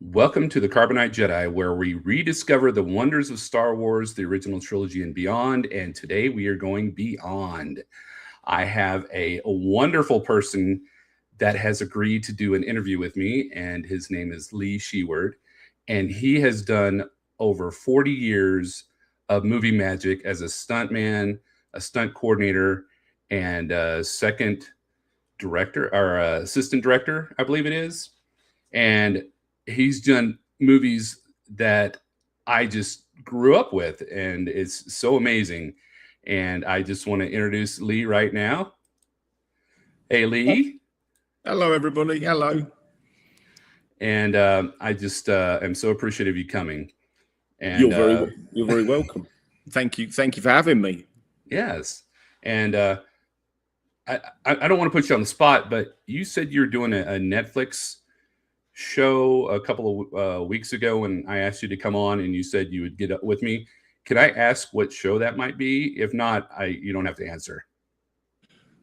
Welcome to the Carbonite Jedi, where we rediscover the wonders of Star Wars, the original trilogy, and beyond. And today we are going beyond. I have a wonderful person that has agreed to do an interview with me, and his name is Lee Sheward. And he has done over 40 years of movie magic as a stuntman, a stunt coordinator, and a second director or assistant director, I believe it is. And he's done movies that I just grew up with, and it's so amazing. And I just want to introduce Lee right now. Hey, Lee. Hello, everybody. Hello. And I just am so appreciative of you coming. And you're very welcome. Thank you for having me. Yes. And I don't want to put you on the spot, but you said you're doing a Netflix show a couple of weeks ago when I asked you to come on, and you said you would get up with me. Can I ask what show that might be? If not, you don't have to answer.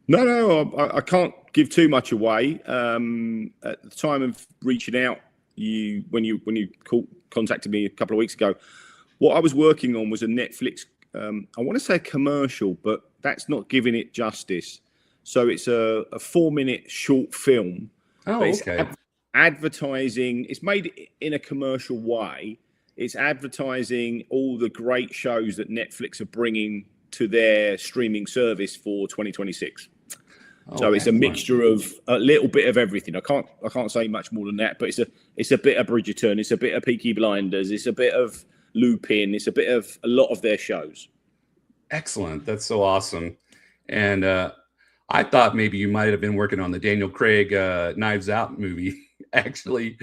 No, I can't give too much away. At the time of reaching out, when you contacted me a couple of weeks ago, what I was working on was a Netflix. I want to say a commercial, but that's not giving it justice. So it's a 4-minute short film. Oh, okay. Advertising. It's made in a commercial way. It's advertising all the great shows that Netflix are bringing to their streaming service for 2026. So it's a mixture of a little bit of everything. I can't say much more than that, but it's a bit of Bridgerton, it's a bit of Peaky Blinders, it's a bit of Lupin, it's a bit of a lot of their shows. Excellent. That's so awesome. And I thought maybe you might have been working on the Daniel Craig Knives Out movie, actually,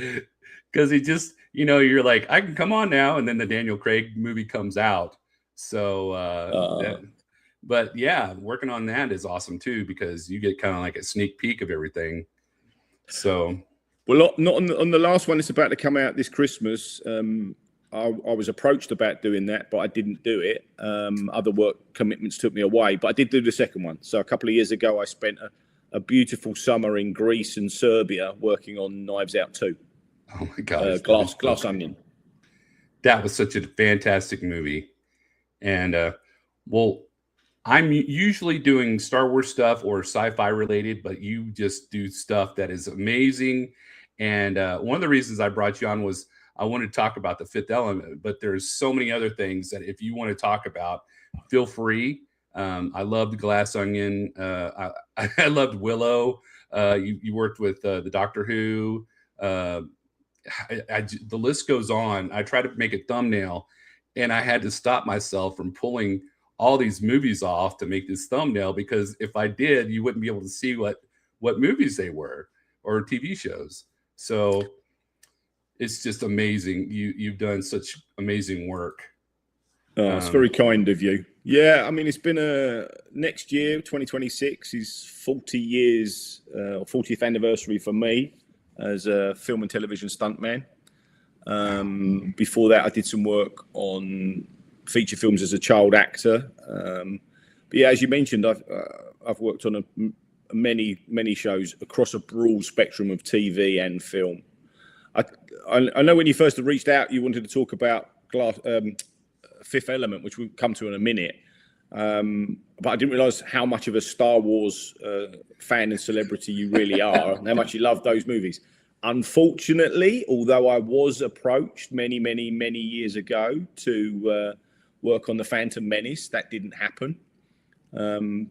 because he just, you're like, I can come on now, and then the Daniel Craig movie comes out. So but yeah, working on that is awesome too, because you get kind of like a sneak peek of everything. So, well, not on the last one. It's about to come out this Christmas. I was approached about doing that, but I didn't do it. Other work commitments took me away, but I did do the second one. So a couple of years ago, I spent a beautiful summer in Greece and Serbia working on Knives Out 2. Oh my gosh, Glass Onion. That was such a fantastic movie. And well, I'm usually doing Star Wars stuff or sci-fi related, but you just do stuff that is amazing. And one of the reasons I brought you on was I wanted to talk about the Fifth Element, but there's so many other things that if you want to talk about, feel free. I loved Glass Onion. I loved Willow. You worked with the Doctor Who. The list goes on. I tried to make a thumbnail, and I had to stop myself from pulling all these movies off to make this thumbnail, because if I did, you wouldn't be able to see what movies they were or TV shows. So it's just amazing. You've done such amazing work. It's very kind of you. Yeah, I mean, it's been next year, 2026, is 40 years, 40th anniversary for me as a film and television stuntman. Before that, I did some work on feature films as a child actor. But yeah, as you mentioned, I've worked on many shows across a broad spectrum of TV and film. I know when you first reached out, you wanted to talk about Fifth Element, which we'll come to in a minute. But I didn't realise how much of a Star Wars fan and celebrity you really are, and how much you love those movies. Unfortunately, although I was approached many years ago to work on the Phantom Menace, that didn't happen. The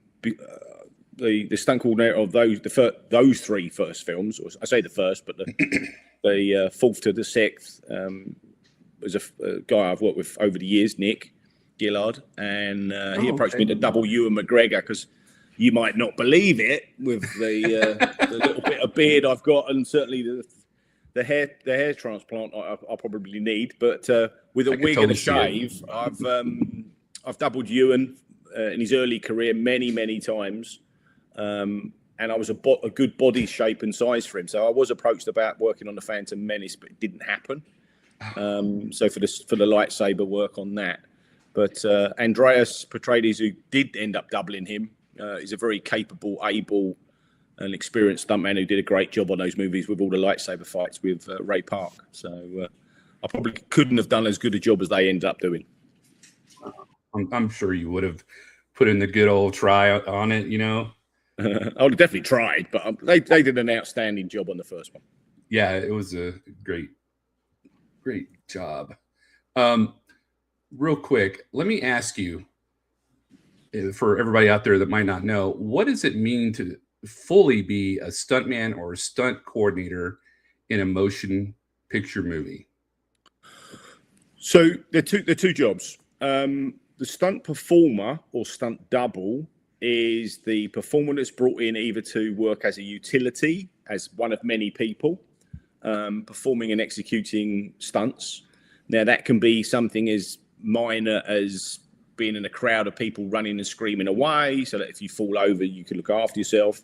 stunt coordinator of those three first films, or I say the first, but the fourth to the sixth, was a guy I've worked with over the years, Nick Gillard, and he approached me to double Ewan McGregor, because you might not believe it, with the little bit of beard I've got, and certainly the hair transplant I'll probably need, but with a wig and a shave, I've doubled Ewan in his early career many times, and I was a good body shape and size for him. So I was approached about working on the Phantom Menace, but it didn't happen. So for the lightsaber work on that, but Andreas Petrades, who did end up doubling him, is a very capable, able an experienced stuntman who did a great job on those movies with all the lightsaber fights with Ray Park. So I probably couldn't have done as good a job as they ended up doing. I'm sure you would have put in the good old try on it, I would have definitely tried, but they did an outstanding job on the first one. Yeah, it was a great job. Real quick, let me ask you, for everybody out there that might not know, what does it mean to fully be a stuntman or a stunt coordinator in a motion picture movie? So they're two jobs. The stunt performer or stunt double is the performer that's brought in either to work as a utility, as one of many people, performing and executing stunts. Now, that can be something as minor as being in a crowd of people running and screaming away, so that if you fall over, you can look after yourself.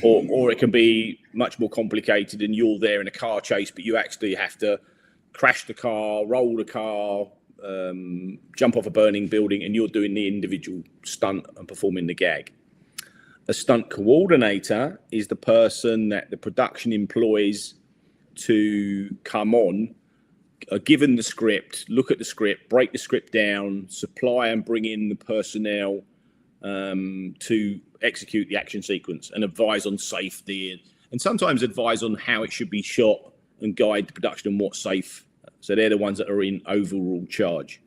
or it can be much more complicated, and you're there in a car chase, but you actually have to crash the car, roll the car, jump off a burning building, and you're doing the individual stunt and performing the gag. A stunt coordinator is the person that the production employs to come on, given the script, look at the script, break the script down, supply and bring in the personnel to execute the action sequence and advise on safety and sometimes advise on how it should be shot and guide the production on what's safe. So they're the ones that are in overall charge.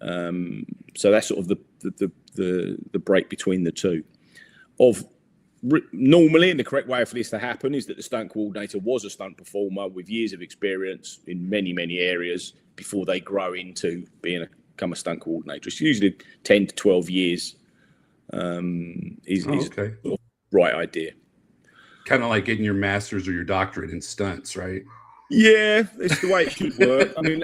So that's sort of the break between the two. Normally, and the correct way for this to happen is that the stunt coordinator was a stunt performer with years of experience in many, many areas before they grow into become a stunt coordinator. It's usually 10 to 12 years is okay. the right idea. Kind of like getting your master's or your doctorate in stunts, right? Yeah, it's the way it should work. I mean,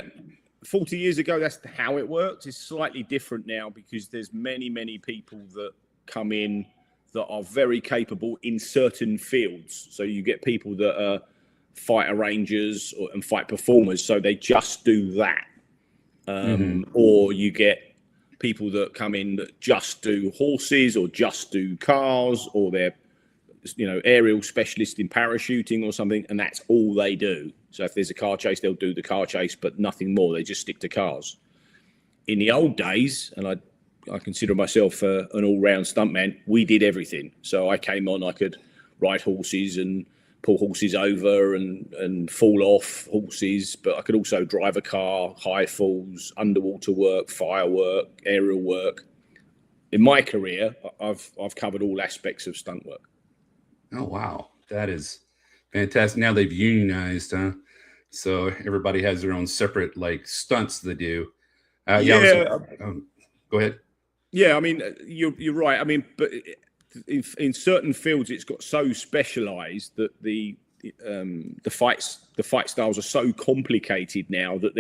40 years ago, that's how it worked. It's slightly different now because there's many, many people that come in that are very capable in certain fields. So you get people that are fight arrangers and fight performers, so they just do that. Or you get people that come in that just do horses or just do cars, or they're aerial specialist in parachuting or something, and that's all they do. So if there's a car chase, they'll do the car chase, but nothing more. They just stick to cars. In the old days, and I consider myself an all-round stuntman, we did everything. So I came on, I could ride horses and pull horses over and fall off horses, but I could also drive a car, high falls, underwater work, firework, aerial work. In my career, I've covered all aspects of stunt work. Oh, wow. That is fantastic. Now they've unionized, huh? So everybody has their own separate stunts they do. Go ahead. Yeah, I mean, you're right. I mean, but in certain fields, it's got so specialized that the fight styles are so complicated now that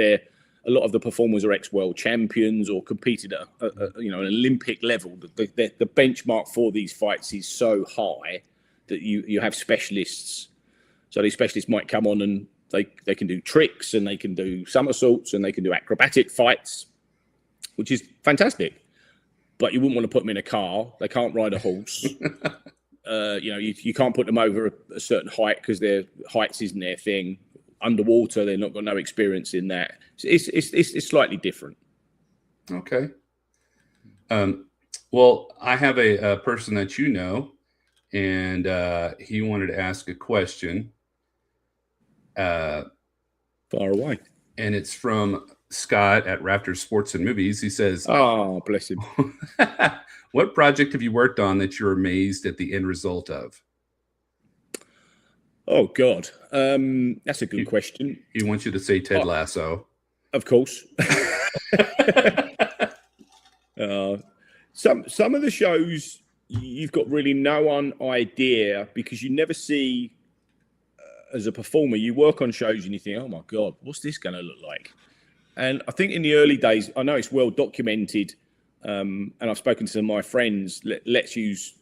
a lot of the performers are ex-world champions or competed at an Olympic level. The benchmark for these fights is so high that you have specialists. So these specialists might come on and they can do tricks and they can do somersaults and they can do acrobatic fights, which is fantastic. But you wouldn't want to put them in a car. They can't ride a horse. You can't put them over a certain height because their heights isn't their thing. Underwater, they're not got no experience in that. It's slightly different. Okay. Well, I have a person that and he wanted to ask a question. Far away. And it's from Scott at Raptor Sports and Movies. He says, "Oh, bless him." What project have you worked on that you're amazed at the end result of? Oh God, that's a good question. He wants you to say Ted Lasso. Of course. Some of the shows you've got really no idea because you never see. As a performer, you work on shows and you think, "Oh my God, what's this going to look like?" And I think in the early days, I know it's well documented, and I've spoken to some of my friends. Let's use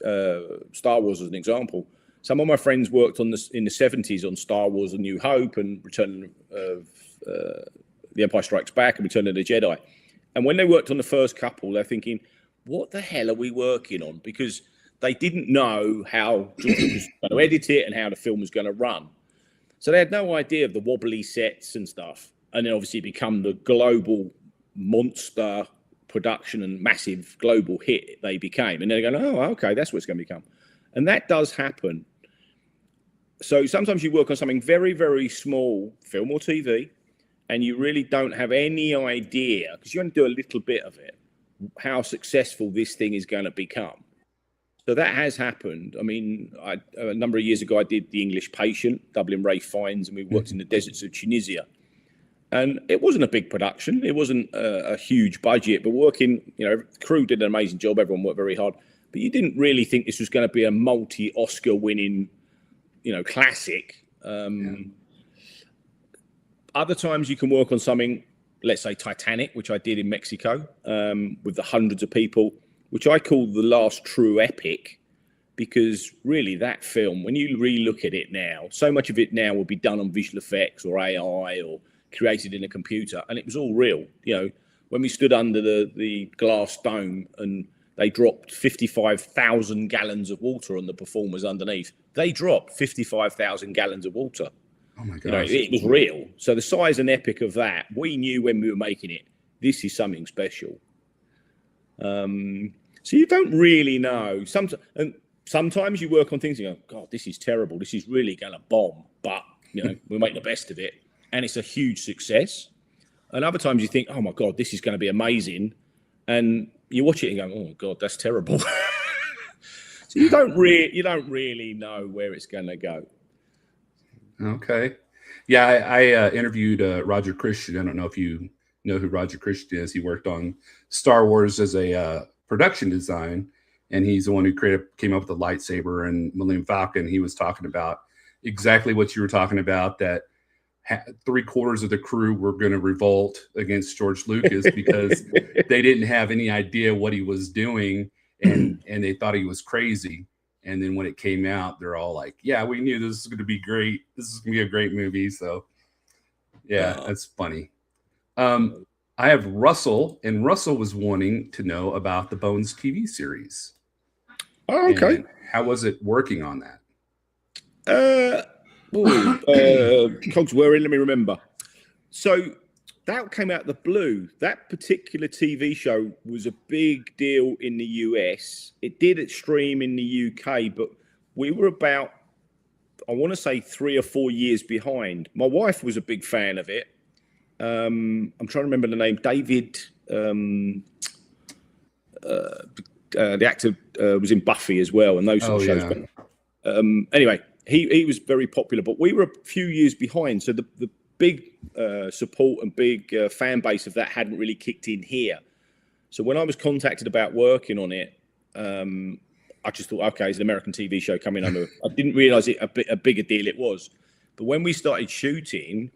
Star Wars as an example. Some of my friends worked in the 70s on Star Wars: A New Hope and Return of The Empire Strikes Back and Return of the Jedi. And when they worked on the first couple, they're thinking, "What the hell are we working on?" Because they didn't know how George Lucas was going to edit it and how the film was going to run. So they had no idea of the wobbly sets and stuff. And then obviously become the global monster production and massive global hit they became. And they're going, oh, okay, that's what it's going to become. And that does happen. So sometimes you work on something very, very small, film or TV, and you really don't have any idea, because you only do a little bit of it, how successful this thing is going to become. So that has happened. I mean, a number of years ago, I did The English Patient, Dublin Ray Fiennes, and we worked in the deserts of Tunisia. And it wasn't a big production. It wasn't a huge budget, but working, the crew did an amazing job. Everyone worked very hard. But you didn't really think this was going to be a multi-Oscar winning classic. Other times you can work on something, let's say Titanic, which I did in Mexico, with the hundreds of people, which I call the last true epic, because really that film, when you re-look at it now, so much of it now will be done on visual effects or AI or created in a computer, and it was all real. When we stood under the glass dome and they dropped 55,000 gallons of water on the performers underneath. They dropped 55,000 gallons of water. Oh my gosh. It was real. So the size and epic of that, we knew when we were making it, this is something special. So you don't really know. Sometimes you work on things and you go, God, this is terrible. This is really going to bomb. But, we'll make the best of it. And it's a huge success. And other times you think, oh my God, this is going to be amazing. And you watch it and go, oh God, that's terrible. So you don't really know where it's going to go. Okay. Yeah, I interviewed Roger Christian. I don't know if you know who Roger Christian is. He worked on Star Wars as a production design, and he's the one who came up with the lightsaber and Millennium Falcon. He was talking about exactly what you were talking about, that 3/4 of the crew were going to revolt against George Lucas because they didn't have any idea what he was doing, and they thought he was crazy. And then when it came out, they're all like, yeah, we knew this was going to be great. This is going to be a great movie. So yeah, that's funny. I have Russell, and Russell was wanting to know about the Bones TV series. Oh, okay. And how was it working on that? Cogs were in, let me remember. So that came out of the blue. That particular TV show was a big deal in the US. It did stream in the UK, but we were about, I want to say 3 or 4 years behind. My wife was a big fan of it. I'm trying to remember the name. David, the actor, was in Buffy as well, and those sort of shows. Yeah. Anyway, he was very popular, but we were a few years behind. So the big support and big fan base of that hadn't really kicked in here. So when I was contacted about working on it, I just thought, okay, it's an American TV show coming under. I didn't realise a bigger deal it was. But when we started shooting,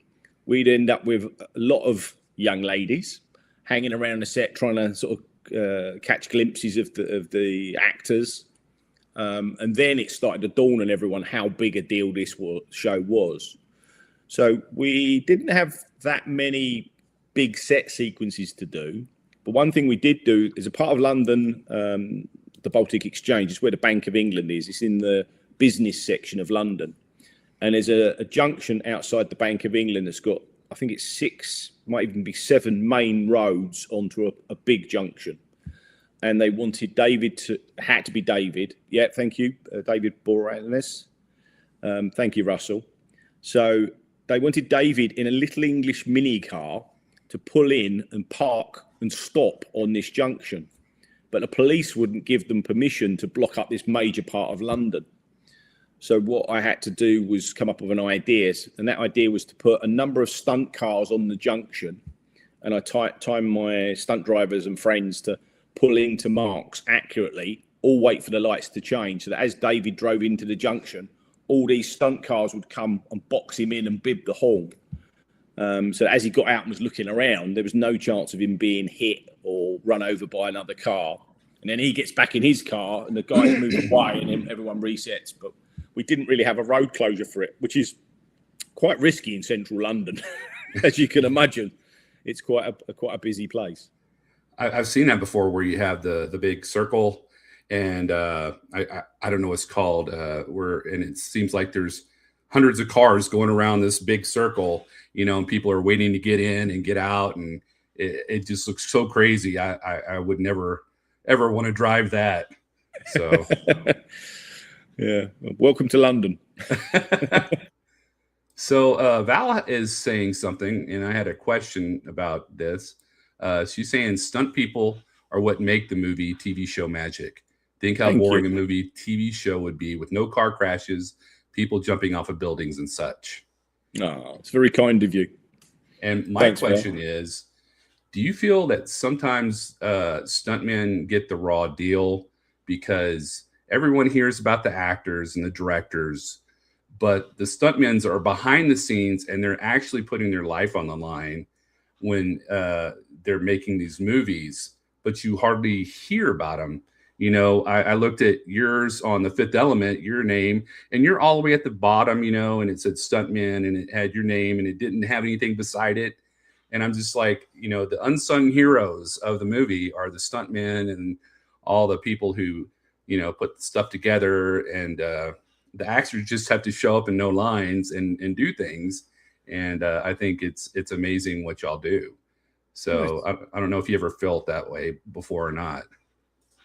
we'd end up with a lot of young ladies hanging around the set, trying to sort of catch glimpses of the actors. And then it started to dawn on everyone how big a deal this show was. So we didn't have that many big set sequences to do. But one thing we did do is a part of London, the Baltic Exchange, is where the Bank of England is. It's in the business section of London. And there's a junction outside the Bank of England that's got, I think it's 6, might even be 7 main roads onto a big junction. And they wanted had to be David. Yeah, thank you, David Boranes. Thank you, Russell. So they wanted David in a little English mini car to pull in and park and stop on this junction. But the police wouldn't give them permission to block up this major part of London. So what I had to do was come up with an idea. And that idea was to put a number of stunt cars on the junction. And I timed my stunt drivers and friends to pull into marks accurately, all wait for the lights to change, so that as David drove into the junction, all these stunt cars would come and box him in and bib the horn. So as he got out and was looking around, there was no chance of him being hit or run over by another car. And then he gets back in his car and the guys move away and then everyone resets. But we didn't really have a road closure for it, which is quite risky in central London, as you can imagine. It's quite a busy place. I've seen that before, where you have the big circle, and I don't know what's called. And it seems like there's hundreds of cars going around this big circle, and people are waiting to get in and get out, and it just looks so crazy. I would never ever want to drive that. So, yeah, welcome to London. So Val is saying something, and I had a question about this. She's saying stunt people are what make the movie TV show magic. Think how boring a movie TV show would be with no car crashes, people jumping off of buildings and such. Oh, it's very kind of you. And my question is, do you feel that sometimes stuntmen get the raw deal because everyone hears about the actors and the directors, but the stuntmen are behind the scenes and they're actually putting their life on the line when they're making these movies, but you hardly hear about them. I looked at yours on The Fifth Element, your name, and you're all the way at the bottom, and it said stuntman and it had your name and it didn't have anything beside it. And I'm just like, the unsung heroes of the movie are the stuntmen and all the people who, put stuff together, and the actors just have to show up and know lines and do things. And I think it's amazing what y'all do. So I don't know if you ever felt that way before or not.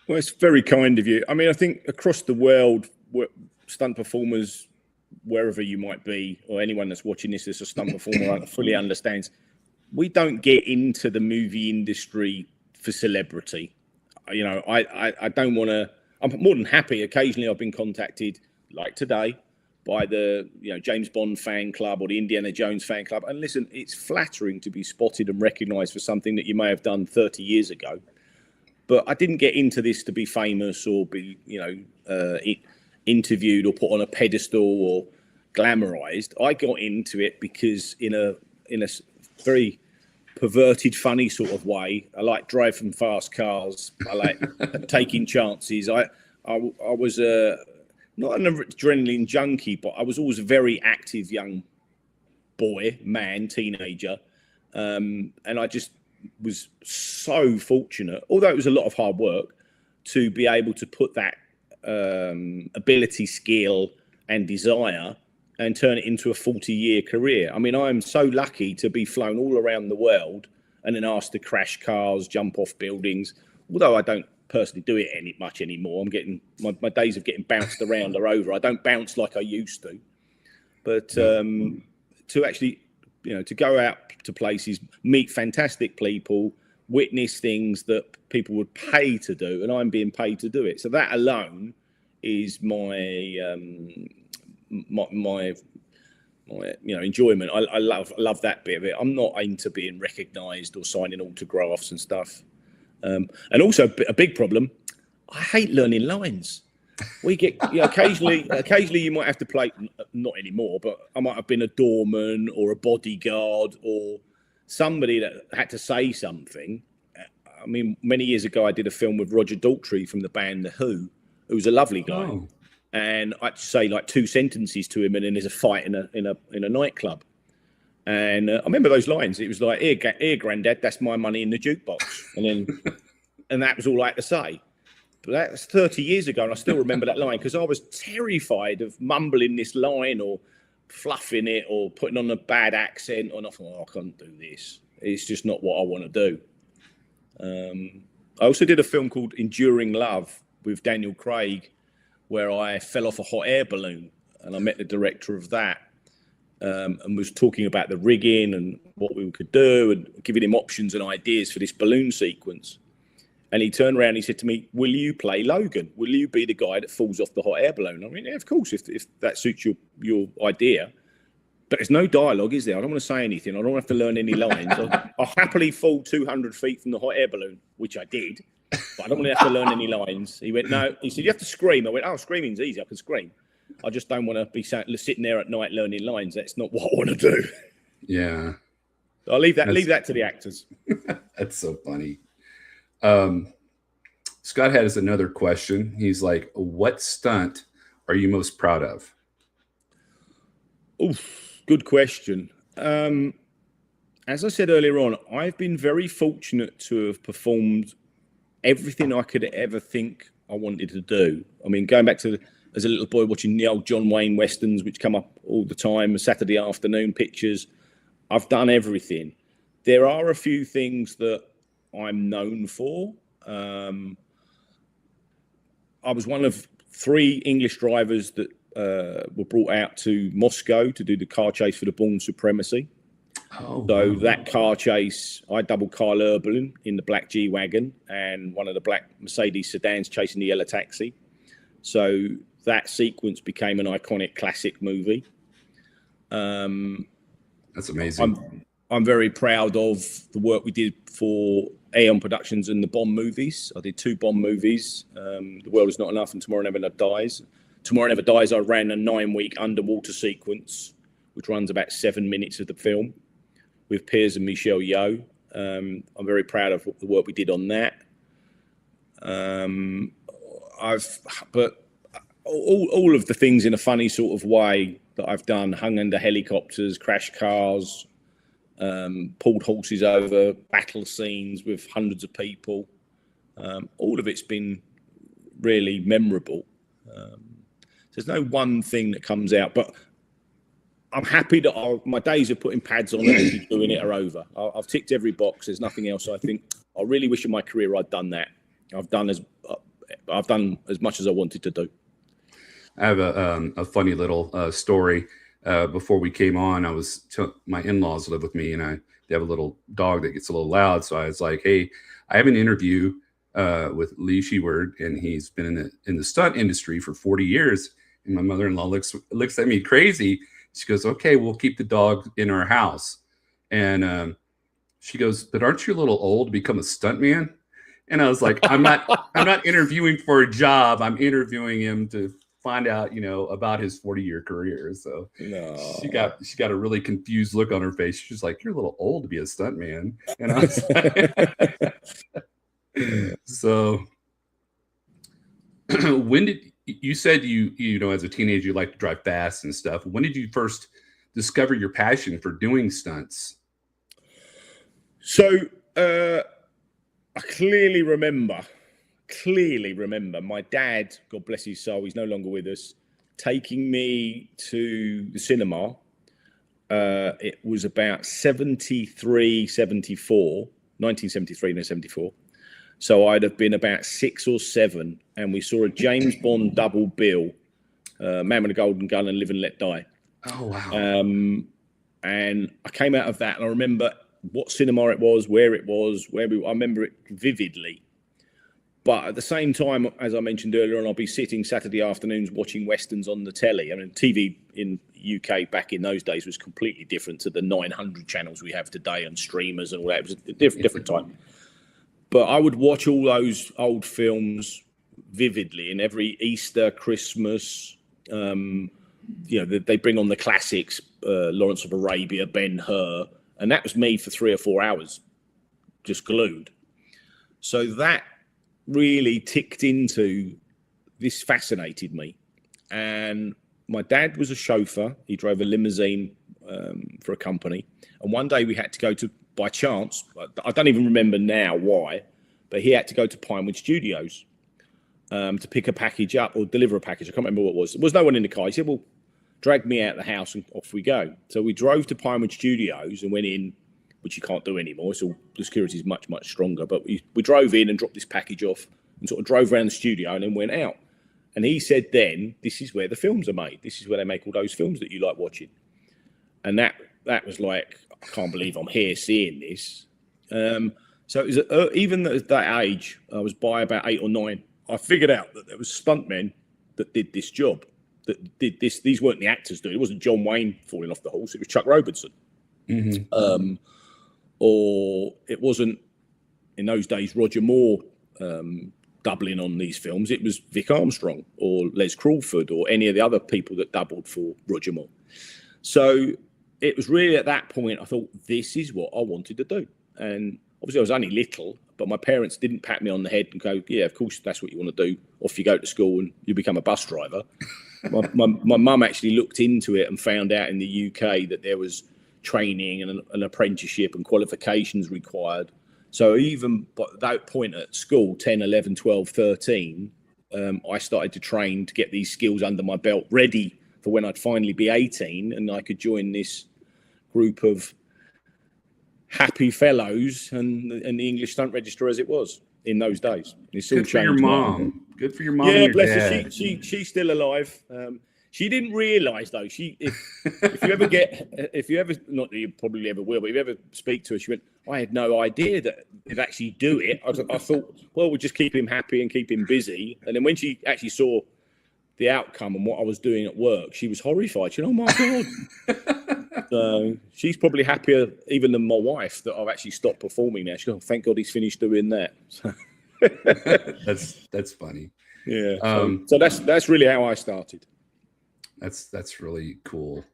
Well, it's very kind of you. I mean, I think across the world, stunt performers, wherever you might be, or anyone that's watching this as a stunt performer fully understands, we don't get into the movie industry for celebrity. I don't want to. I'm more than happy. Occasionally, I've been contacted, like today, by the James Bond fan club or the Indiana Jones fan club. And listen, it's flattering to be spotted and recognised for something that you may have done 30 years ago. But I didn't get into this to be famous or be, interviewed or put on a pedestal or glamorized. I got into it because in a very perverted, funny sort of way, I like driving fast cars. I like taking chances. I was not an adrenaline junkie, but I was always a very active young teenager. And I just was so fortunate, although it was a lot of hard work, to be able to put that ability, skill and desire and turn it into a 40-year career. I mean, I'm so lucky to be flown all around the world and then asked to crash cars, jump off buildings, although I don't personally do it much anymore. I'm getting my days of getting bounced around are over. I don't bounce like I used to. But to actually, to go out to places, meet fantastic people, witness things that people would pay to do, and I'm being paid to do it. So that alone is my enjoyment. I love that bit of it. I'm not into being recognised or signing autographs and stuff. And also a big problem, I hate learning lines. We get occasionally you might have to play, not anymore, but I might have been a doorman or a bodyguard or somebody that had to say something. I mean, many years ago, I did a film with Roger Daltrey from the band The Who, who was a lovely guy. Oh. And I had to say like 2 sentences to him, and then there's a fight in a nightclub. And I remember those lines. It was like, "Here, Grandad, that's my money in the jukebox," and that was all I had to say. But that's 30 years ago, and I still remember that line because I was terrified of mumbling this line or fluffing it or putting on a bad accent. And I thought, I can't do this. It's just not what I want to do. I also did a film called Enduring Love with Daniel Craig, where I fell off a hot air balloon, and I met the director of that, and was talking about the rigging and what we could do and giving him options and ideas for this balloon sequence. And he turned around and he said to me, "Will you play Logan? Will you be the guy that falls off the hot air balloon?" I mean, yeah, of course, if that suits your idea. But there's no dialogue, is there? I don't want to say anything. I don't have to learn any lines. I'll happily fall 200 feet from the hot air balloon, which I did. But I don't want to have to learn any lines. He went, "No." He said, "You have to scream." I went, "Oh, screaming's easy. I can scream. I just don't want to be sitting there at night learning lines. That's not what I want to do." Yeah. So I'll leave that to the actors. That's so funny. Scott has another question. He's like, what stunt are you most proud of? Oof, good question. As I said earlier on, I've been very fortunate to have performed everything I could ever think I wanted to do. I mean, going back to as a little boy watching the old John Wayne westerns, which come up all the time, Saturday afternoon pictures. I've done everything. There are a few things that I'm known for. I was one of 3 English drivers that were brought out to Moscow to do the car chase for the Bourne Supremacy. Oh, So wow. that car chase, I doubled Kyle Urban in the black G-Wagon and one of the black Mercedes sedans chasing the yellow taxi. So that sequence became an iconic classic movie. That's amazing. I'm very proud of the work we did for Aeon Productions and the Bond movies. I did 2 Bond movies, The World Is Not Enough and Tomorrow Never Dies. Tomorrow Never Dies, I ran a 9-week underwater sequence, which runs about 7 minutes of the film, with Piers and Michelle Yeoh. I'm very proud of the work we did on that. But all of the things in a funny sort of way that I've done, hung under helicopters, crashed cars, pulled horses over, battle scenes with hundreds of people. All of it's been really memorable. There's no one thing that comes out, but I'm happy that my days of putting pads on and actually doing it are over. I've ticked every box. There's nothing else. I think I really wish in my career I'd done that. I've done as much as I wanted to do. I have a funny little story. Before we came on, my in-laws live with me, and they have a little dog that gets a little loud. So I was like, "Hey, I have an interview with Lee Sheward, and he's been in the stunt industry for 40 years." And my mother-in-law looks at me crazy. She goes, "Okay, we'll keep the dog in our house." And she goes, "But aren't you a little old to become a stuntman?" And I was like, I'm not interviewing for a job. I'm interviewing him to find out, about his 40-year career. So No. she got a really confused look on her face. She's like, "You're a little old to be a stuntman." And I was like, so when did you said you as a teenager you like to drive fast and stuff? When did you first discover your passion for doing stunts? So I clearly remember my dad, God bless his soul, he's no longer with us, taking me to the cinema. It was about 1973, so I'd have been about 6 or 7, and we saw a James Bond double bill, Man with a Golden Gun and Live and Let Die. Oh, wow. And I came out of that, and I remember what cinema it was, where it was, I remember it vividly. But at the same time, as I mentioned earlier on, I'll be sitting Saturday afternoons watching westerns on the telly. I mean, TV in UK back in those days was completely different to the 900 channels we have today and streamers and all that. It was a different time. But I would watch all those old films vividly, and every Easter, Christmas, they bring on the classics, Lawrence of Arabia, Ben-Hur, and that was me for 3 or 4 hours, just glued. So that really ticked into this, fascinated me. And my dad was a chauffeur. He drove a limousine for a company. And one day we had to go to, by chance, I don't even remember now why, but he had to go to Pinewood Studios to pick a package up or deliver a package. I can't remember what it was. There was no one in the car. He said, "Well, drag me out of the house and off we go." So we drove to Pinewood Studios and went in, which you can't do anymore. So the security is much, much stronger. But we drove in and dropped this package off and sort of drove around the studio and then went out. And he said, then, "This is where the films are made. This is where they make all those films that you like watching." And that was like, I can't believe I'm here seeing this. So it was even at that age, I was by about 8 or 9, I figured out that there was stuntmen that did this job, that did this. These weren't the actors doing it. It wasn't John Wayne falling off the horse. It was Chuck Robertson. Mm-hmm. Or it wasn't, in those days, Roger Moore doubling on these films. It was Vic Armstrong or Les Crawford or any of the other people that doubled for Roger Moore. So it was really at that point I thought, this is what I wanted to do. And obviously I was only little, but my parents didn't pat me on the head and go, "Yeah, of course that's what you want to do. Off you go to school and you become a bus driver." My mum actually looked into it and found out in the UK that there was training and an apprenticeship and qualifications required. So even by that point at school, 10, 11, 12, 13, I started to train to get these skills under my belt, ready for when I'd finally be 18 and I could join this group of happy fellows and the English stunt register as it was in those days. It's all Good for your changed now. mom. Good for your mom. Yeah, and your bless dad. her. She's still alive. She didn't realise though. If you ever not that you probably ever will, but if you ever speak to her, she went, I had no idea that they'd actually do it. I thought, well, we'll just keep him happy and keep him busy. And then when she actually saw the outcome and what I was doing at work, she was horrified. She went, oh my God. So she's probably happier even than my wife that I've actually stopped performing now. She goes, oh, thank God he's finished doing that. That's funny. Yeah. So that's really how I started. That's really cool.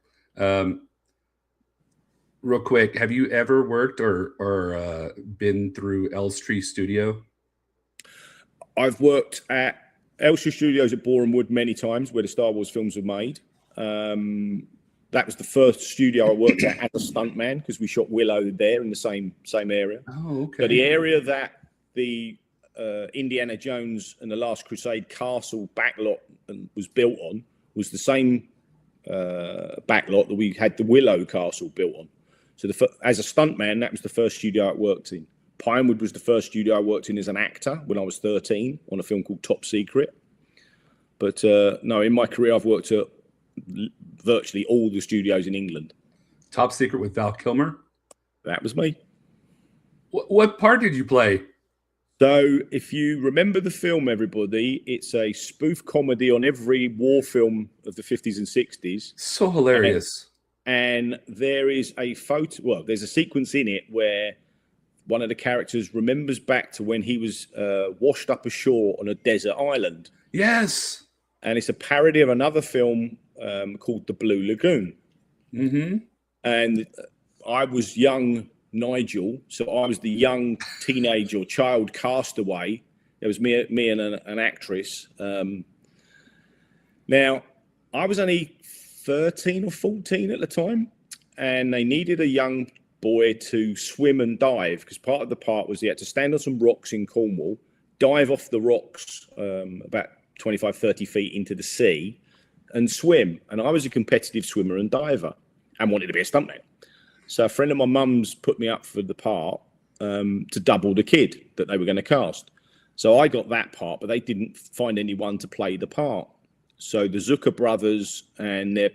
Real quick, have you ever worked or been through Elstree Studio? I've worked at Elstree Studios at Boreham Wood many times, where the Star Wars films were made. That was the first studio I worked at as a stuntman, because we shot Willow there in the same area. Oh, okay. So the area that the Indiana Jones and the Last Crusade castle backlot was built on was the same backlot that we had the Willow Castle built on. So as a stuntman, that was the first studio I worked in. Pinewood was the first studio I worked in as an actor when I was 13 on a film called Top Secret. But no, in my career, I've worked at virtually all the studios in England. Top Secret with Val Kilmer? That was me. What part did you play? So if you remember the film, everybody, it's a spoof comedy on every war film of the 50s and 60s. So hilarious. And there is a photo, well, there's a sequence in it where one of the characters remembers back to when he was washed up ashore on a desert island. Yes. And it's a parody of another film called The Blue Lagoon. Mm-hmm. And I was young Nigel, so I was the young teenage or child castaway. It was me and an actress. Now, I was only 13 or 14 at the time, and they needed a young boy to swim and dive, because part of the part was he had to stand on some rocks in Cornwall, dive off the rocks about 25, 30 feet into the sea and swim. And I was a competitive swimmer and diver and wanted to be a stuntman. So a friend of my mum's put me up for the part to double the kid that they were going to cast. So I got that part, but they didn't find anyone to play the part. So the Zucker brothers and their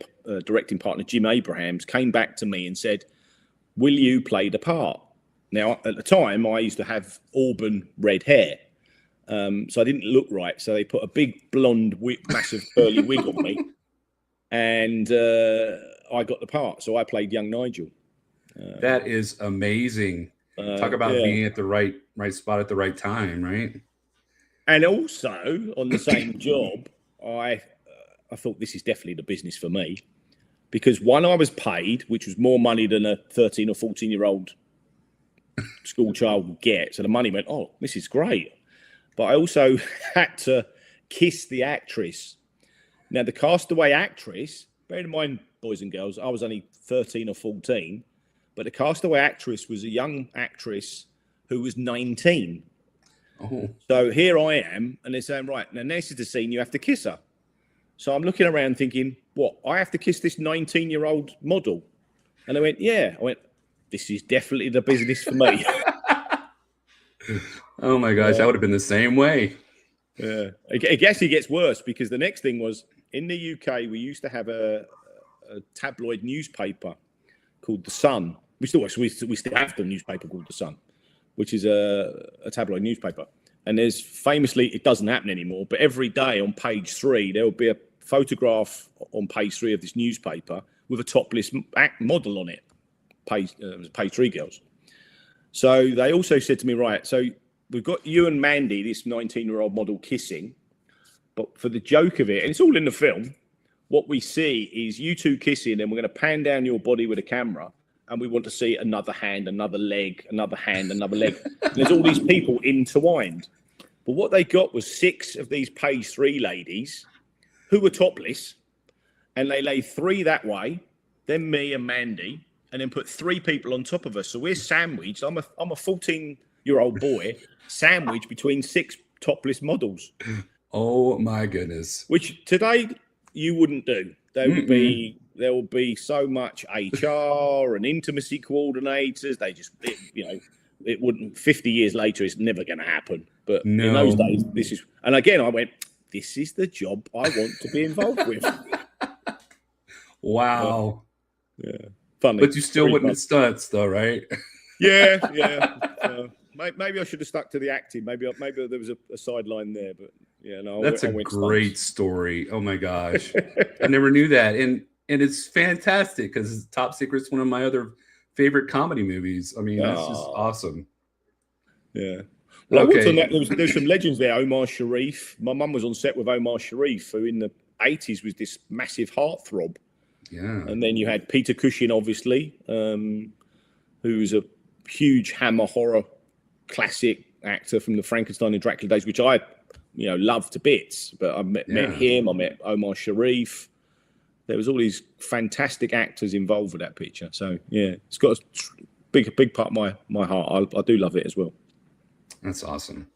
directing partner, Jim Abrahams, came back to me and said, will you play the part? Now, at the time, I used to have auburn red hair. So I didn't look right. So they put a big blonde, massive curly wig on me. And I got the part. So I played young Nigel. That is amazing. Talk about being at the right spot at the right time, right? And also on the same job, I thought this is definitely the business for me, because one, I was paid, which was more money than a 13 or 14-year-old school child would get. So the money went, oh, this is great. But I also had to kiss the actress. Now, the castaway actress, bear in mind, boys and girls, I was only 13 or 14, but the castaway actress was a young actress who was 19. Oh. So here I am, and they're saying, right, now this is the scene, you have to kiss her. So I'm looking around thinking, what, I have to kiss this 19-year-old model? And they went, yeah. I went, this is definitely the business for me. Oh my gosh, I would have been the same way. Yeah, I guess it gets worse, because the next thing was, in the UK, we used to have a tabloid newspaper called The Sun. We still have the newspaper called The Sun, which is a tabloid newspaper. And there's famously, it doesn't happen anymore, but every day on page 3, there will be a photograph on page 3 of this newspaper with a topless model on it, page 3 girls. So they also said to me, right, so we've got you and Mandy, this 19-year-old model, kissing, but for the joke of it, and it's all in the film, what we see is you two kissing, and we're going to pan down your body with a camera, and we want to see another hand, another leg, another hand, another leg. And there's all these people intertwined. But what they got was 6 of these page 3 ladies who were topless, and they laid 3 that way, then me and Mandy, and then put 3 people on top of us. So we're sandwiched. I'm a 14-year-old boy sandwiched between 6 topless models. Oh my goodness. Which today you wouldn't do. There will be so much HR and intimacy coordinators. It wouldn't. 50 years later, it's never going to happen. But in those days, this is. And again, I went. This is the job I want to be involved with. Wow. Yeah. Funny. But you still wouldn't have stunts, though, right? Yeah. Maybe I should have stuck to the acting. Maybe there was a sideline there, but yeah, no. That's a great story. Oh my gosh, I never knew that, and it's fantastic because Top Secret's one of my other favorite comedy movies. I mean, that's just awesome. Yeah. Well, okay. There's some legends there. Omar Sharif. My mum was on set with Omar Sharif, who in the 80s was this massive heartthrob. Yeah. And then you had Peter Cushing, obviously, who's a huge Hammer horror classic actor from the Frankenstein and Dracula days, which I, love to bits. But I met him. I met Omar Sharif. There was all these fantastic actors involved with that picture. So yeah, it's got a big part of my heart. I do love it as well. That's awesome.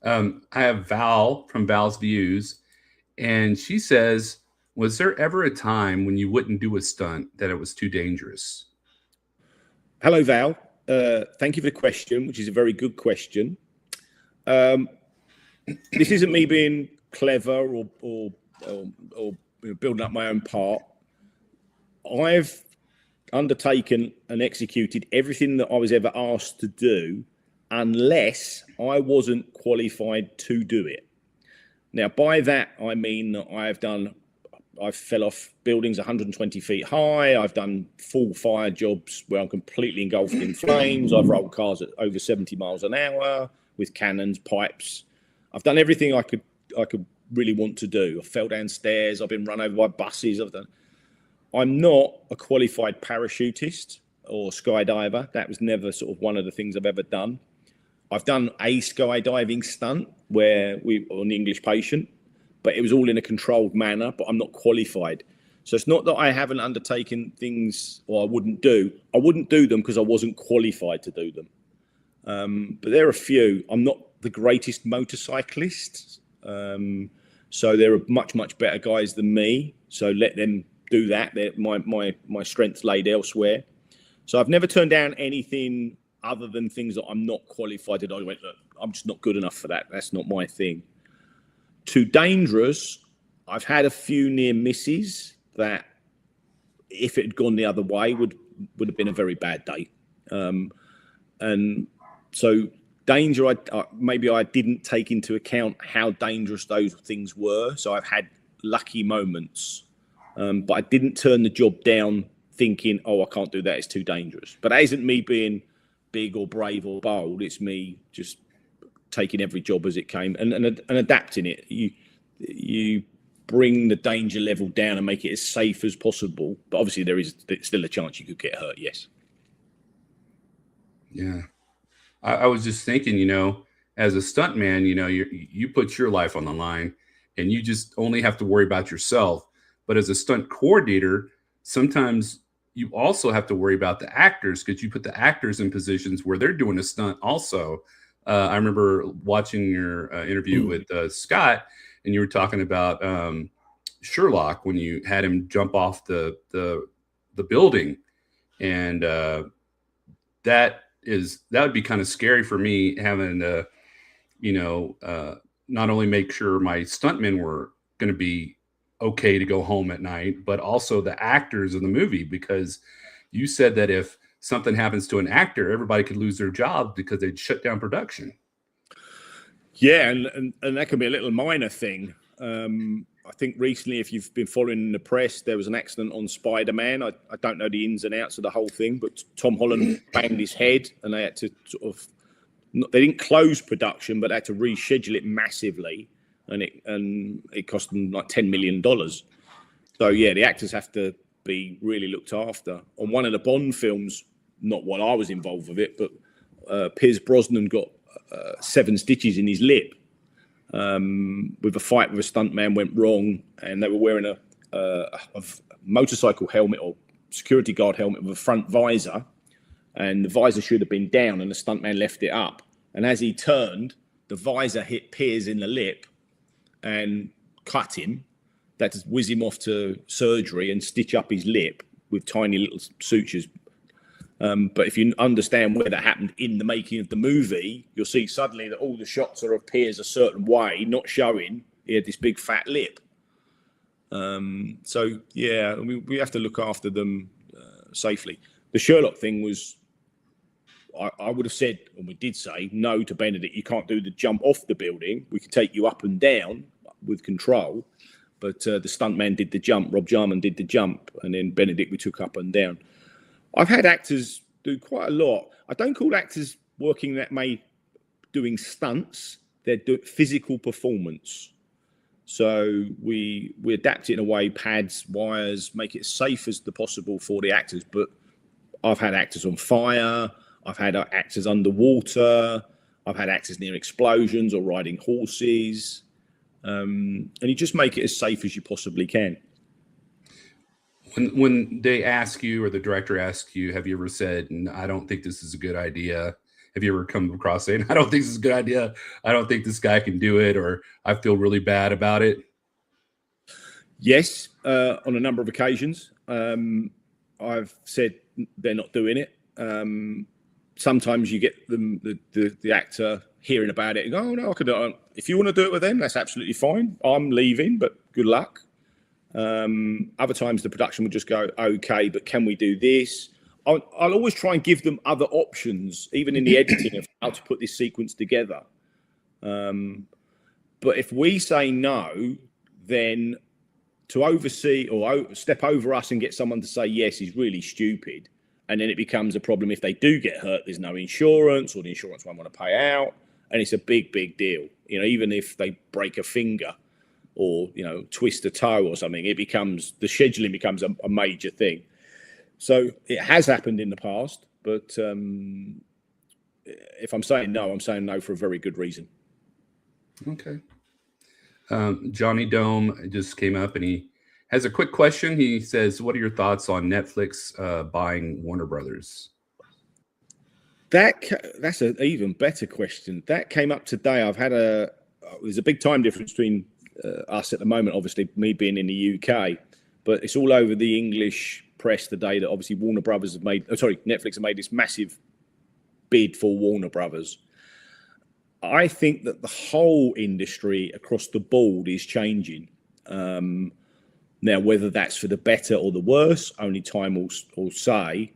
I have Val from Val's Views, and she says, was there ever a time when you wouldn't do a stunt that it was too dangerous? Hello, Val. Thank you for the question, which is a very good question. This isn't me being clever or building up my own part. I've undertaken and executed everything that I was ever asked to do, unless I wasn't qualified to do it. Now, by that, I mean that I fell off buildings 120 feet high. I've done full fire jobs where I'm completely engulfed in flames. I've rolled cars at over 70 miles an hour with cannons, pipes. I've done everything I could really want to do. I fell downstairs. I've been run over by buses. I'm not a qualified parachutist or skydiver. That was never sort of one of the things I've ever done. I've done a skydiving stunt where we on the English Patient, but it was all in a controlled manner, but I'm not qualified. So it's not that I haven't undertaken things or I wouldn't do them because I wasn't qualified to do them. But there are a few. I'm not the greatest motorcyclist. So there are much better guys than me. So let them do that. My strength's laid elsewhere. So I've never turned down anything other than things that I'm not qualified to do. I went, look, I'm just not good enough for that. That's not my thing. Too dangerous. I've had a few near misses that, if it had gone the other way, would have been a very bad day. And so danger, maybe I didn't take into account how dangerous those things were. So I've had lucky moments, but I didn't turn the job down thinking, oh, I can't do that. It's too dangerous. But that isn't me being big or brave or bold. It's me just taking every job as it came and adapting it. You bring the danger level down and make it as safe as possible. But obviously there is still a chance you could get hurt. Yes. Yeah. I was just thinking, as a stuntman, you put your life on the line and you just only have to worry about yourself. But as a stunt coordinator, sometimes you also have to worry about the actors because you put the actors in positions where they're doing a stunt also. I remember watching your interview with Scott, and you were talking about Sherlock when you had him jump off the building, and that would be kind of scary for me, having to not only make sure my stuntmen were going to be okay to go home at night, but also the actors in the movie, because you said that if something happens to an actor, everybody could lose their job because they'd shut down production. Yeah, and that can be a little minor thing. I think recently, if you've been following the press, there was an accident on Spider-Man. I don't know the ins and outs of the whole thing, but Tom Holland banged his head, and they had to they didn't close production, but they had to reschedule it massively, and it cost them like $10 million. So yeah, the actors have to be really looked after. On one of the Bond films, not while I was involved with it, but Pierce Brosnan got 7 stitches in his lip with a fight with a stuntman went wrong, and they were wearing a motorcycle helmet or security guard helmet with a front visor, and the visor should have been down, and the stuntman left it up. And as he turned, the visor hit Piers in the lip, and cut him, that just whiz him off to surgery and stitch up his lip with tiny little sutures. But if you understand where that happened in the making of the movie, you'll see suddenly that all the shots appears a certain way, not showing he had this big fat lip. So yeah, I mean, we have to look after them safely. The Sherlock thing was, I would have said, and we did say, no to Benedict. You can't do the jump off the building. We can take you up and down with control. But the stuntman did the jump. Rob Jarman did the jump. And then Benedict, we took up and down. I've had actors do quite a lot. I don't call actors working that way doing stunts. They're physical performance. So we adapt it in a way, pads, wires, make it as safe as possible for the actors. But I've had actors on fire. I've had actors underwater. I've had actors near explosions or riding horses. And you just make it as safe as you possibly can. When they ask you, or the director asks you, have you ever said, I don't think this is a good idea? Have you ever come across saying, I don't think this is a good idea, I don't think this guy can do it, or I feel really bad about it? Yes, on a number of occasions. I've said they're not doing it. Sometimes you get them, the actor hearing about it and go, oh, no, I could do it. If you want to do it with them, that's absolutely fine. I'm leaving, but good luck. Other times the production would just go, okay, but can we do this? I'll always try and give them other options, even in the editing of how to put this sequence together. But if we say no, then to oversee or step over us and get someone to say yes is really stupid. And then it becomes a problem if they do get hurt. There's no insurance, or the insurance won't want to pay out. And it's a big, big deal. You know, even if they break a finger or, you know, twist a toe or something, the scheduling becomes a major thing. So it has happened in the past, but if I'm saying no for a very good reason. Okay. Johnny Dome just came up and he has a quick question. He says, what are your thoughts on Netflix buying Warner Brothers? That's an even better question. That came up today. There's a big time difference between us at the moment, obviously, me being in the UK, but it's all over the English press today that obviously Netflix have made this massive bid for Warner Brothers. I think that the whole industry across the board is changing. Now, whether that's for the better or the worse, only time will say.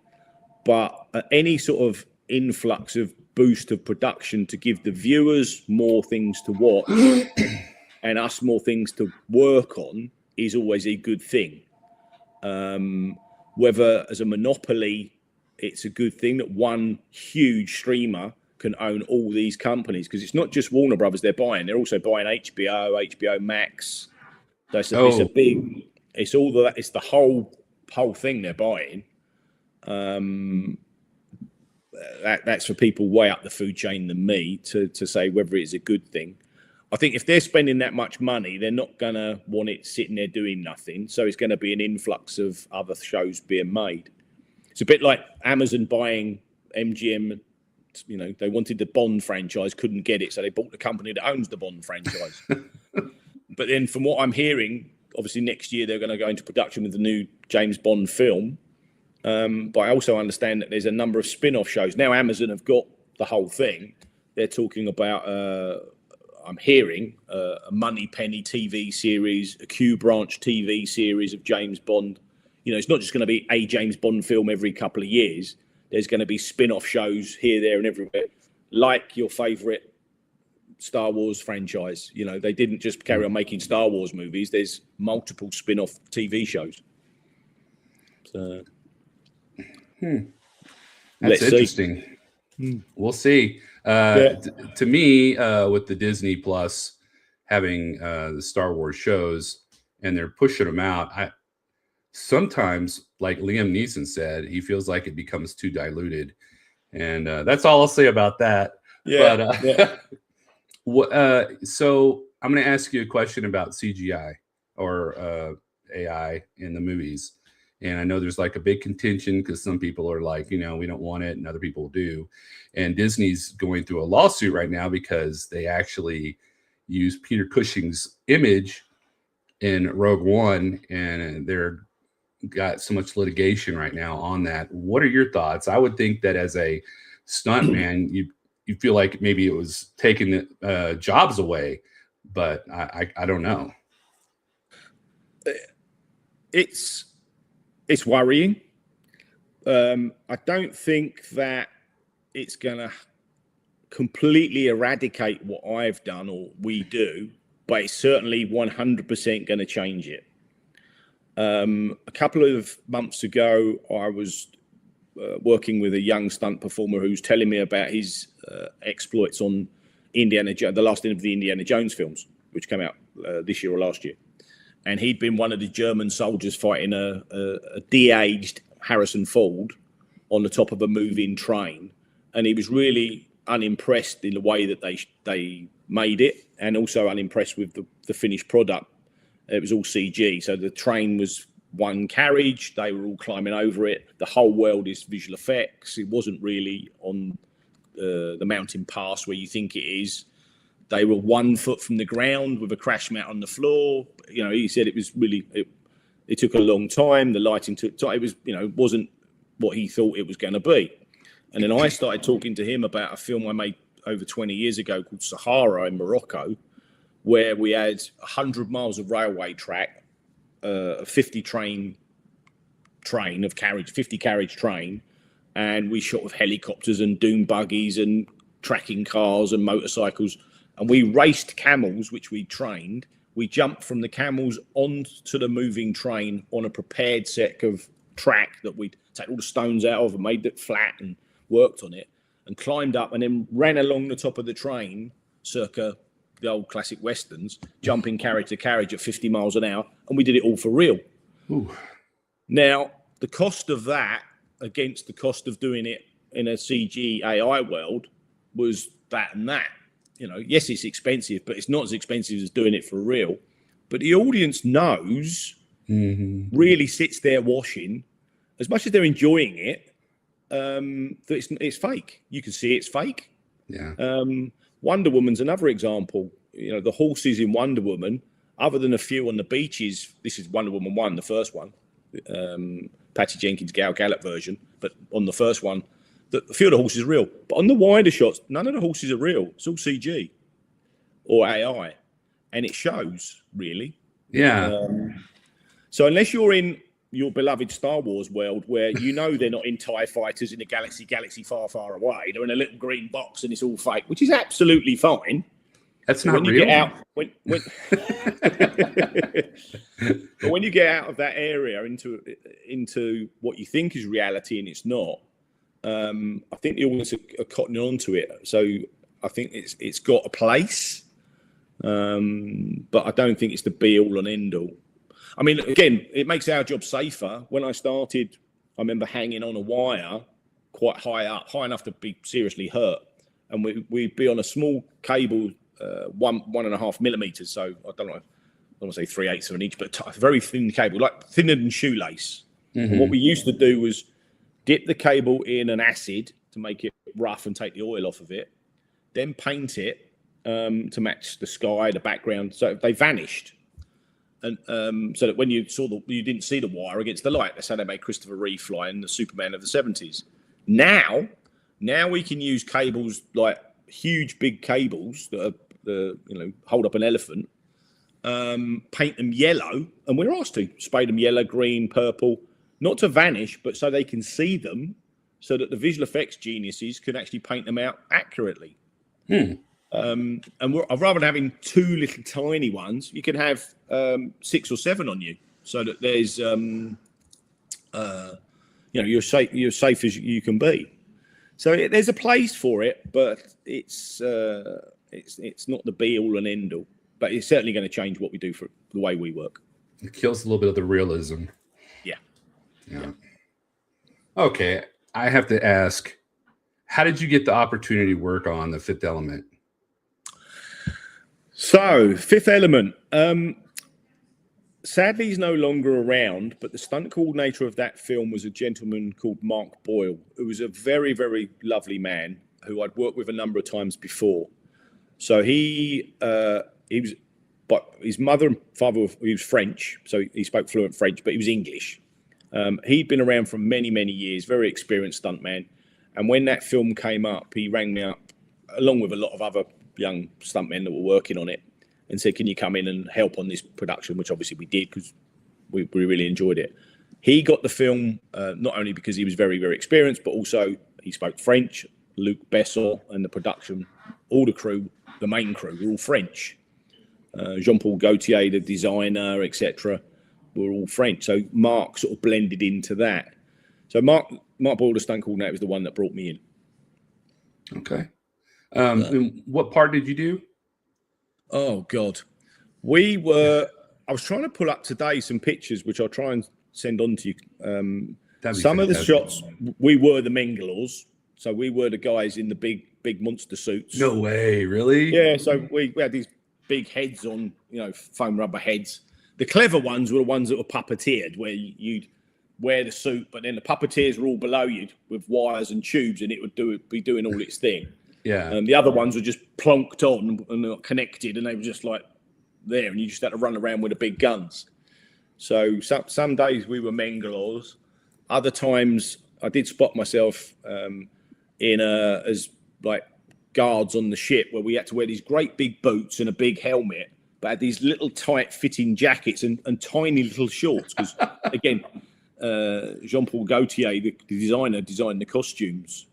But any sort of influx of boost of production to give the viewers more things to watch and us more things to work on is always a good thing. Whether as a monopoly, it's a good thing that one huge streamer can own all these companies, because it's not just Warner Brothers they're buying. They're also buying HBO Max. So it's the whole thing they're buying. That's for people way up the food chain than me to say whether it's a good thing. I think if they're spending that much money, they're not going to want it sitting there doing nothing. So it's going to be an influx of other shows being made. It's a bit like Amazon buying MGM. You know, they wanted the Bond franchise, couldn't get it, so they bought the company that owns the Bond franchise. But then from what I'm hearing, obviously next year they're going to go into production with the new James Bond film. But I also understand that there's a number of spin-off shows. Now Amazon have got the whole thing. They're talking about, I'm hearing, a Moneypenny TV series, a Q Branch TV series of James Bond. You know, it's not just going to be a James Bond film every couple of years. There's going to be spin-off shows here, there, and everywhere, like your favourite Star Wars franchise. You know, they didn't just carry on making Star Wars movies. There's multiple spin-off TV shows. So, That's interesting. We'll see. To me, with the Disney Plus having the Star Wars shows and they're pushing them out, sometimes, like Liam Neeson said, he feels like it becomes too diluted, and that's all I'll say about that. Yeah. So I'm going to ask you a question about CGI or AI in the movies. And I know there's like a big contention because some people are like, you know, we don't want it, and other people do. And Disney's going through a lawsuit right now because they actually used Peter Cushing's image in Rogue One, and they're got so much litigation right now on that. What are your thoughts? I would think that as a stuntman, you feel like maybe it was taking jobs away, but I don't know. It's worrying. I don't think that it's going to completely eradicate what I've done or we do, but it's certainly 100% going to change it. A couple of months ago, I was working with a young stunt performer who's telling me about his exploits on the last of the Indiana Jones films, which came out this year or last year. And he'd been one of the German soldiers fighting a de-aged Harrison Ford on the top of a moving train. And he was really unimpressed in the way that they made it, and also unimpressed with the finished product. It was all CG. So the train was one carriage. They were all climbing over it. The whole world is visual effects. It wasn't really on the mountain pass where you think it is. They were 1 foot from the ground with a crash mat on the floor. You know, he said it was really, it took a long time. The lighting took time. It was, wasn't what he thought it was going to be. And then I started talking to him about a film I made over 20 years ago called Sahara in Morocco, where we had 100 miles of railway track, a 50 carriage train, and we shot with helicopters and dune buggies and tracking cars and motorcycles. And we raced camels, which we trained. We jumped from the camels onto the moving train on a prepared set of track that we'd take all the stones out of and made it flat and worked on it, and climbed up and then ran along the top of the train, circa the old classic westerns, jumping carriage to carriage at 50 miles an hour. And we did it all for real. Ooh. Now, the cost of that against the cost of doing it in a CG AI world was that and that. Yes, it's expensive, but it's not as expensive as doing it for real. But the audience knows, really sits there watching, as much as they're enjoying it, that it's fake. You can see it's fake. Yeah. Wonder Woman's another example. The horses in Wonder Woman, other than a few on the beaches, this is Wonder Woman 1, the first one, Patty Jenkins, Gal Gadot version, but on the first one, a few of the horses are real. But on the wider shots, none of the horses are real. It's all CG or AI. And it shows, really. Yeah. So unless you're in your beloved Star Wars world, where they're not in TIE fighters in a galaxy far, far away, they're in a little green box and it's all fake, which is absolutely fine. That's not real. You get out, but when you get out of that area into what you think is reality and it's not, I think the audience are cottoning onto it. So I think it's got a place, but I don't think it's the be all and end all. I mean, again, it makes our job safer. When I started, I remember hanging on a wire quite high up, high enough to be seriously hurt, and we'd be on a small cable, 1.5 millimeters. So I don't want to say 3/8 of an inch, but a very thin cable, like thinner than shoelace. And what we used to do was dip the cable in an acid to make it rough and take the oil off of it, then paint it to match the sky, the background, so they vanished. And so that when you saw you didn't see the wire against the light. That's how they made Christopher Reeve fly in the Superman of the 70s. Now we can use cables, like huge big cables that are, hold up an elephant, paint them yellow, and we're asked to spray them yellow, green, purple, not to vanish, but so they can see them, so that the visual effects geniuses can actually paint them out accurately. And rather than having two little tiny ones, you can have 6 or 7 on you, so that there's you're safe as you can be. So there's a place for it, but it's not the be all and end all. But it's certainly going to change what we do for the way we work. It kills a little bit of the realism. Yeah. Okay, I have to ask, how did you get the opportunity to work on The Fifth Element? So, Fifth Element. Sadly, he's no longer around, but the stunt coordinator of that film was a gentleman called Mark Boyle, who was a very, very lovely man who I'd worked with a number of times before. So he but his mother and father, he was French, so he spoke fluent French, but he was English. He'd been around for many, many years, very experienced stuntman. And when that film came up, he rang me up, along with a lot of other young stuntmen that were working on it, and said, can you come in and help on this production, which obviously we did because we really enjoyed it. He got the film not only because he was very, very experienced, but also he spoke French. Luc Besson and the production, all the crew, the main crew, were all French. Jean-Paul Gaultier, the designer, etc., were all French. So Mark sort of blended into that. So Mark Boyle, the stunt coordinator, was the one that brought me in. Okay. And what part did you do? Oh God, I was trying to pull up today some pictures, which I'll try and send on to you. Some of the shots, we were the Mengelors. So we were the guys in the big monster suits. No way, really? Yeah, so we had these big heads on, foam rubber heads. The clever ones were the ones that were puppeteered, where you'd wear the suit, but then the puppeteers were all below you with wires and tubes, and it would be doing all its thing. Yeah. And the other ones were just plonked on and not connected, and they were just like there, and you just had to run around with the big guns. So some days we were Mengelors. Other times I did spot myself as like guards on the ship, where we had to wear these great big boots and a big helmet, but had these little tight fitting jackets and tiny little shorts. Because again, Jean-Paul Gaultier, the designer, designed the costumes,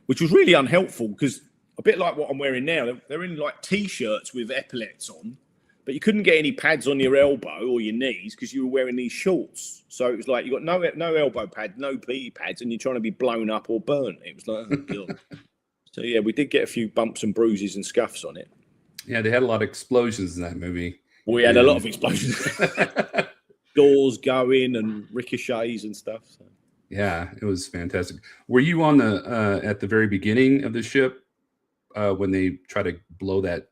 which was really unhelpful because a bit like what I'm wearing now, they're in like T-shirts with epaulets on, but you couldn't get any pads on your elbow or your knees because you were wearing these shorts. So it was like you got no elbow pad, no PE pads, and you're trying to be blown up or burnt. It was like, oh God. So yeah, we did get a few bumps and bruises and scuffs on it. Yeah, they had a lot of explosions in that movie. We had a lot of explosions. Doors going and ricochets and stuff. So. Yeah, it was fantastic. Were you on the at the very beginning of the ship when they try to blow that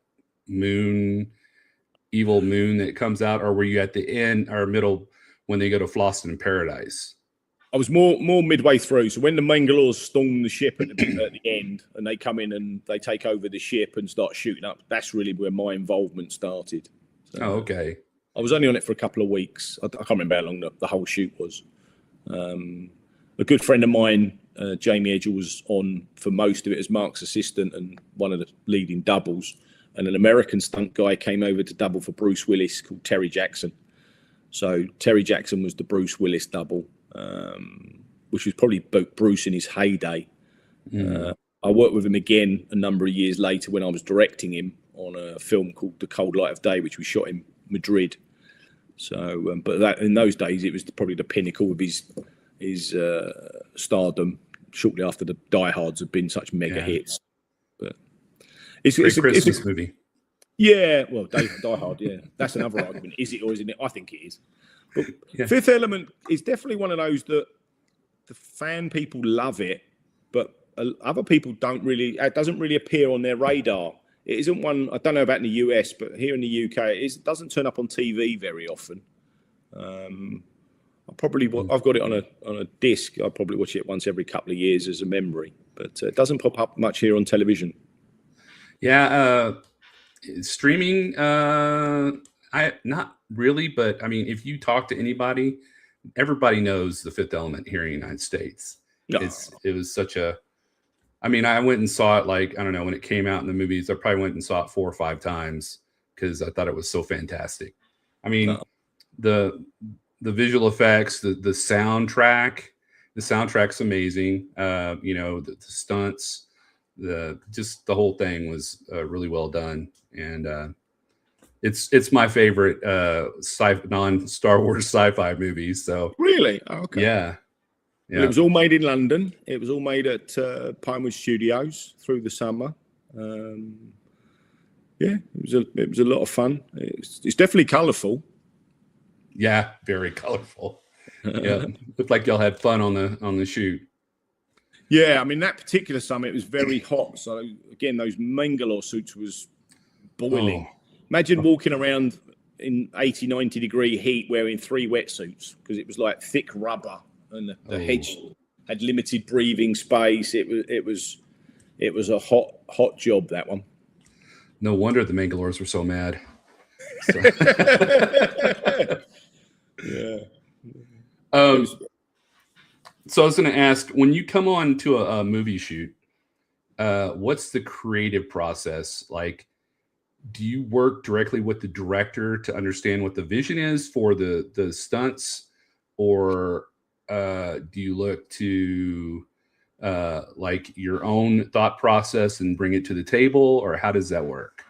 evil moon that comes out, or were you at the end or middle when they go to Floston in Paradise? I was more midway through. So when the Mangalores storm the ship at the end, and they come in and they take over the ship and start shooting up, that's really where my involvement started. So, okay. I was only on it for a couple of weeks. I can't remember how long the whole shoot was. A good friend of mine, Jamie Edgell, was on for most of it as Mark's assistant and one of the leading doubles. And an American stunt guy came over to double for Bruce Willis called Terry Jackson. So Terry Jackson was the Bruce Willis double, which was probably Bruce in his heyday. I worked with him again a number of years later when I was directing him on a film called The Cold Light of Day, which we shot in Madrid. So, but that in those days, it was probably the pinnacle of his stardom. Shortly after the Die Hards had been such mega hits, but it's a Christmas movie. Yeah, well, Die Hard. Yeah, that's another argument. Is it or isn't it? I think it is. But Fifth Element is definitely one of those that the fan people love it, but other people don't really. It doesn't really appear on their radar. It isn't one. I don't know about in the US, but here in the UK, it doesn't turn up on TV very often. I've got it on a disc. I probably watch it once every couple of years as a memory, but it doesn't pop up much here on television. Yeah, streaming. I not really, but I mean, if you talk to anybody, everybody knows The Fifth Element here in the United States. No. It was such a. I mean, I went and saw it I don't know, when it came out in the movies. I probably went and saw it 4 or 5 times because I thought it was so fantastic. I mean, the visual effects, the soundtrack's amazing. The stunts, the whole thing was really well done, and it's my favorite non-Star Wars sci-fi movie. So really, okay, yeah. Well, it was all made in London. It was all made at Pinewood Studios through the summer. It was a lot of fun. It's definitely colourful. Yeah, very colorful. Yeah, looked like y'all had fun on the shoot. Yeah, I mean that particular summer it was very hot. So again, those Mangalore suits was boiling. Imagine walking around in 80, 90 degree heat wearing 3 wetsuits because it was like thick rubber and the hedge had limited breathing space. It was a hot job, that one. No wonder the Mangalores were so mad. So, Yeah. So I was going to ask, when you come on to a movie shoot, what's the creative process like? Do you work directly with the director to understand what the vision is for the stunts, or do you look to like your own thought process and bring it to the table, or how does that work?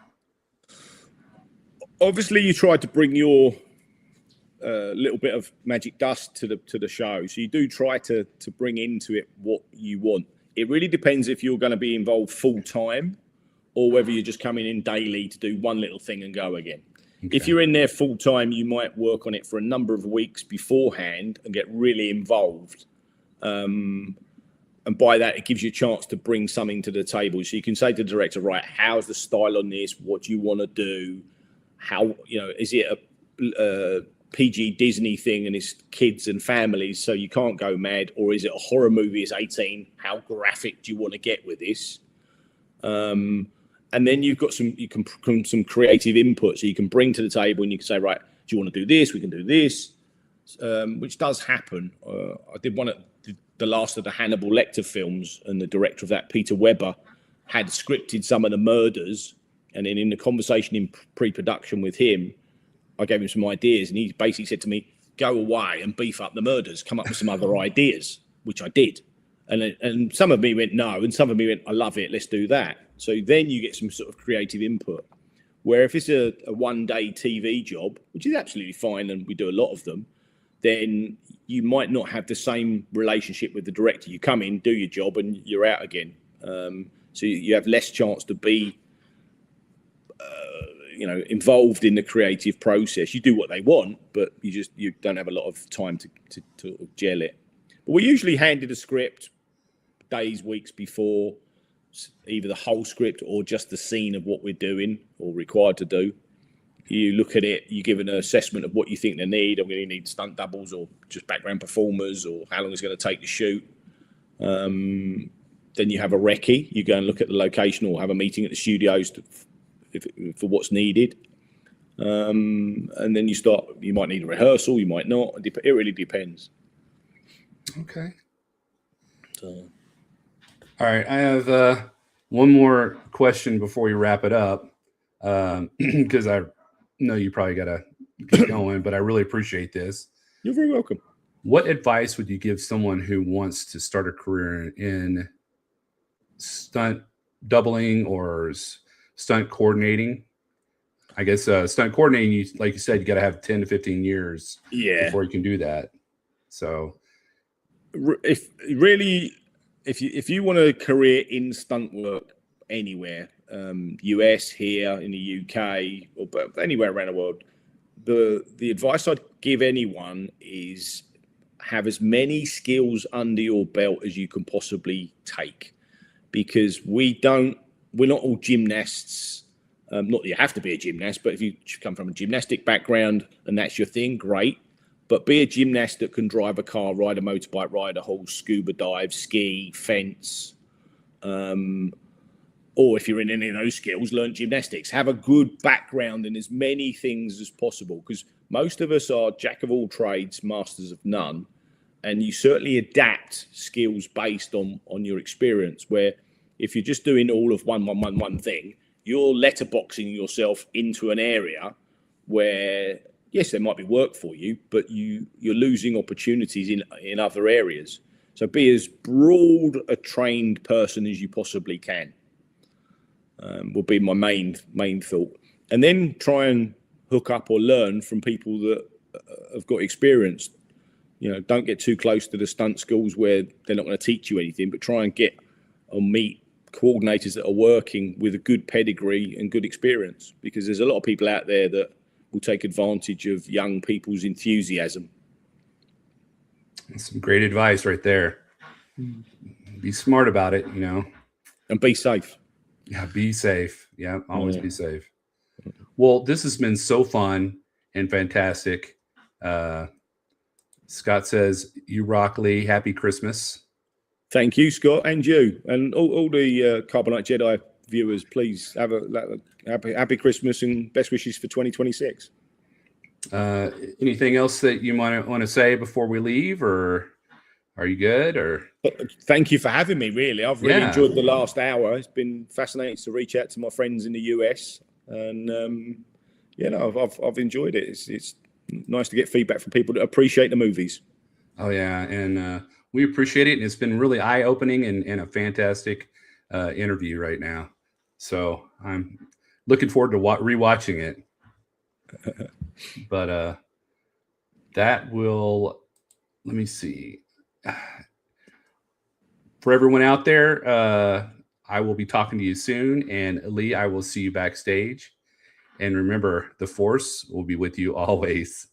Obviously, you try to bring your little bit of magic dust to the show, so you do try to bring into it what you want. It really depends if you're going to be involved full time, or whether you're just coming in daily to do one little thing and go again. Okay. If you're in there full time, you might work on it for a number of weeks beforehand and get really involved. And by that, it gives you a chance to bring something to the table. So you can say to the director, right, how's the style on this? What do you want to do? How, is it a PG Disney thing and it's kids and families, so you can't go mad? Or is it a horror movie, it's 18? How graphic do you want to get with this? And then you've got some creative input, so you can bring to the table and you can say, right, do you want to do this? We can do this, which does happen. I did one at the last of the Hannibal Lecter films, and the director of that, Peter Weber, had scripted some of the murders. And then in the conversation in pre-production with him, I gave him some ideas, and he basically said to me, go away and beef up the murders, come up with some other ideas, which I did. And some of me went, no, and some of me went, I love it, let's do that. So then you get some sort of creative input. Where if it's a one-day TV job, which is absolutely fine, and we do a lot of them, then you might not have the same relationship with the director. You come in, do your job, and you're out again. So you have less chance to be, involved in the creative process. You do what they want, but you don't have a lot of time to gel it. But we usually handed a script days, weeks before, either the whole script or just the scene of what we're doing or required to do. You look at it, you give an assessment of what you think they need. I'm going to need stunt doubles or just background performers, or how long it's going to take to shoot. Then you have a recce. You go and look at the location or have a meeting at the studios for what's needed. And then you might need a rehearsal, you might not. It really depends. Okay. So. All right, I have one more question before we wrap it up, because I know you probably got to get going, but I really appreciate this. You're very welcome. What advice would you give someone who wants to start a career in stunt doubling or stunt coordinating? I guess stunt coordinating, like you said, you got to have 10 to 15 years before you can do that. So if you want a career in stunt work anywhere, US, here in the UK, or anywhere around the world, the advice I'd give anyone is have as many skills under your belt as you can possibly take, because we're not all gymnasts. Not that you have to be a gymnast, but if you come from a gymnastic background and that's your thing, great. But be a gymnast that can drive a car, ride a motorbike, ride a horse, scuba dive, ski, fence. Or if you're in any of those skills, learn gymnastics. Have a good background in as many things as possible, because most of us are jack of all trades, masters of none. And you certainly adapt skills based on your experience, where if you're just doing all of one thing, you're letterboxing yourself into an area where, yes, there might be work for you, but you're losing opportunities in other areas. So be as broad a trained person as you possibly can. Will be my main thought. And then try and hook up or learn from people that have got experience. Don't get too close to the stunt schools where they're not going to teach you anything, but try and get or meet coordinators that are working with a good pedigree and good experience, because there's a lot of people out there that will take advantage of young people's enthusiasm. That's some great advice right there. Be smart about it, and be safe. Yeah, be safe. Yeah, always be safe. Well, this has been so fun and fantastic. Scott says, you rock, Lee. Happy Christmas. Thank you, Scott, and you. And all the Carbonite Jedi viewers, please have a happy Christmas and best wishes for 2026. Anything else that you want to say before we leave, or are you good? Or thank you for having me. Really, I've really enjoyed the last hour. It's been fascinating to reach out to my friends in the US, and I've enjoyed it. It's nice to get feedback from people that appreciate the movies. Oh yeah, and we appreciate it, and it's been really eye-opening and a fantastic interview right now. So I'm looking forward to rewatching it. But that will, let me see. For everyone out there, I will be talking to you soon, and Lee, I will see you backstage. And remember, the Force will be with you always.